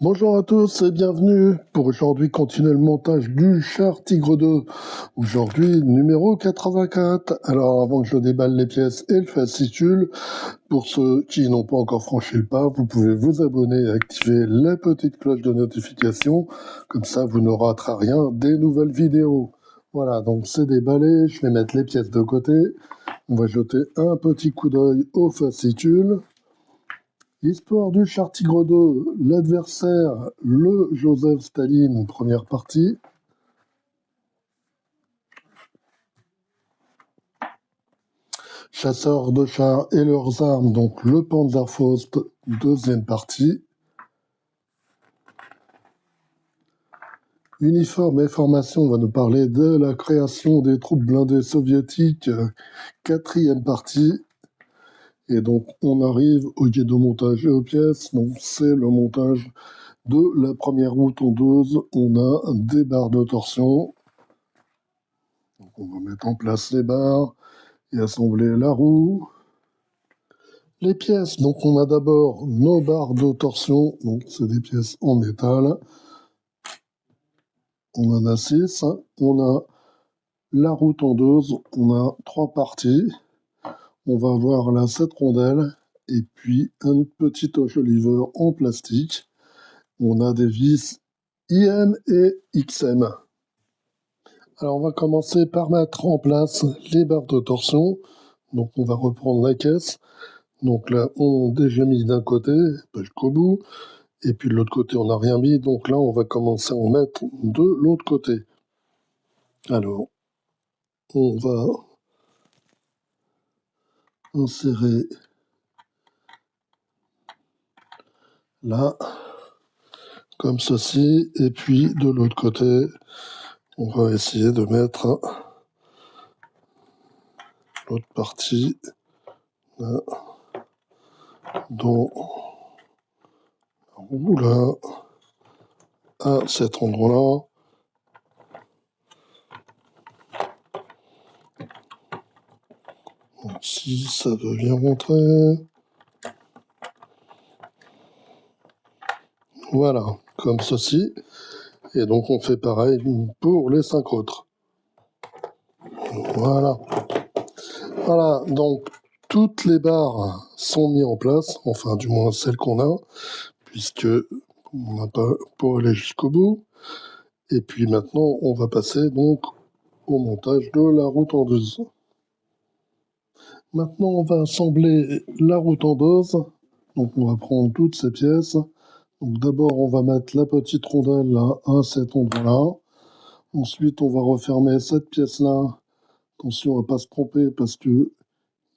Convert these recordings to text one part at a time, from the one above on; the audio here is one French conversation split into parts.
Bonjour à tous et bienvenue pour aujourd'hui continuer le montage du Char Tigre 2. Aujourd'hui numéro 84. Alors avant que je déballe les pièces et le fascicule, pour ceux qui n'ont pas encore franchi le pas, vous pouvez vous abonner et activer la petite cloche de notification. Comme ça vous ne raterez rien des nouvelles vidéos. Voilà, donc c'est déballé, je vais mettre les pièces de côté. On va jeter un petit coup d'œil au fascicule. L'histoire du Char Tigre 2, l'adversaire, le Joseph Staline, première partie. Chasseurs de chars et leurs armes, donc le Panzerfaust, deuxième partie. Uniforme et formation, on va nous parler de la création des troupes blindées soviétiques, quatrième partie. Et donc on arrive au guide de montage et aux pièces. Donc c'est le montage de la première roue tondeuse. On a des barres de torsion. Donc on va mettre en place les barres et assembler la roue. Les pièces, donc on a d'abord nos barres de torsion, donc c'est des pièces en métal. On en a 6. On a la roue tondeuse, on a 3 parties. On va avoir là 7 rondelles et puis un petit enjoliveur en plastique. On a des vis IM et XM. Alors on va commencer par mettre en place les barres de torsion. Donc on va reprendre la caisse. Donc là, on a déjà mis d'un côté, pas jusqu'au bout. Et puis de l'autre côté, on n'a rien mis. Donc là, on va commencer à en mettre de l'autre côté. Alors, on va insérer là, comme ceci. Et puis de l'autre côté, on va essayer de mettre l'autre partie là, dans la roue là, à cet endroit-là. Si ça veut bien rentrer. Voilà, comme ceci. Et donc on fait pareil pour les 5 autres. Voilà. Voilà, donc toutes les barres sont mises en place, enfin du moins celles qu'on a, puisque on n'a pas pour aller jusqu'au bout. Et puis maintenant, on va passer donc au montage de la roue tondeuse. Maintenant, on va assembler la roue tondeuse. Donc on va prendre toutes ces pièces. Donc d'abord, on va mettre la petite rondelle là, à cet endroit-là. Ensuite, on va refermer cette pièce-là. Attention à ne pas se tromper parce que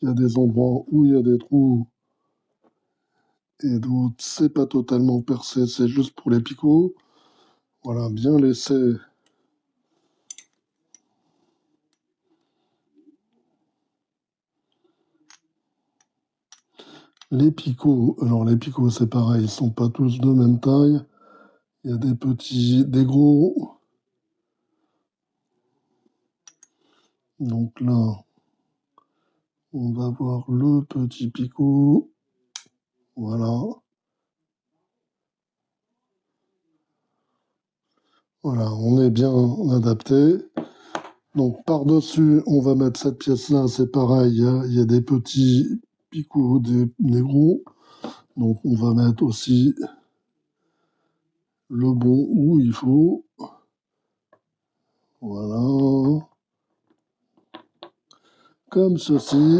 il y a des endroits où il y a des trous et d'autres, c'est pas totalement percé, c'est juste pour les picots. Voilà, bien laisser les picots. Alors les picots, c'est pareil, ils sont pas tous de même taille. Il y a des petits, des gros. Donc là, on va voir le petit picot. Voilà. Voilà, on est bien adapté. Donc par-dessus, on va mettre cette pièce-là, c'est pareil, il y a des petits picots, des gros. Donc on va mettre aussi le bon où il faut. Voilà. Comme ceci.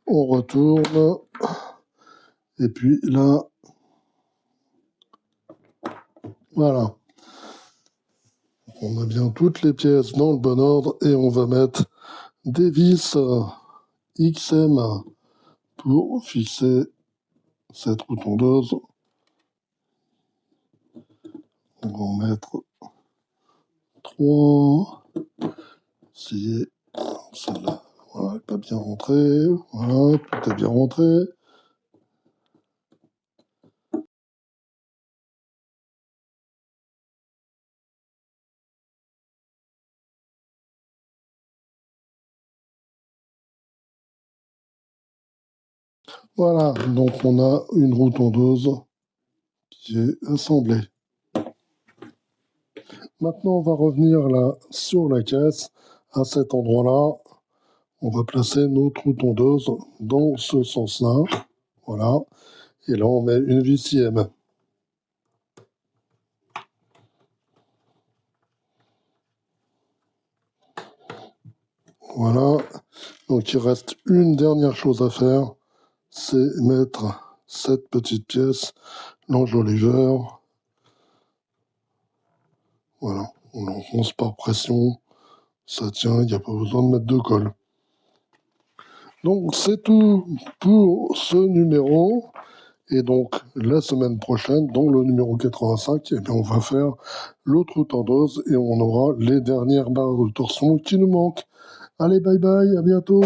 On retourne. Et puis là, voilà. On a bien toutes les pièces dans le bon ordre et on va mettre des vis XM pour fixer cette roue tondeuse. On va en mettre 3. Si celle-là, voilà, elle n'est pas bien rentrée. Voilà, tout est bien rentré. Voilà, donc on a une roue tondeuse qui est assemblé. Maintenant, on va revenir là sur la caisse. À cet endroit-là, on va placer notre tondeuse dans ce sens-là. Voilà. Et là, on met une vis IM. Voilà. Donc, il reste une dernière chose à faire, c'est mettre cette petite pièce, l'enjoliveur. Voilà. On l'enfonce par pression. Ça tient, il n'y a pas besoin de mettre de colle. Donc, c'est tout pour ce numéro. Et donc, la semaine prochaine, dans le numéro 85, eh bien, on va faire l'autre tondeuse et on aura les dernières barres de torsion qui nous manquent. Allez, bye bye, à bientôt.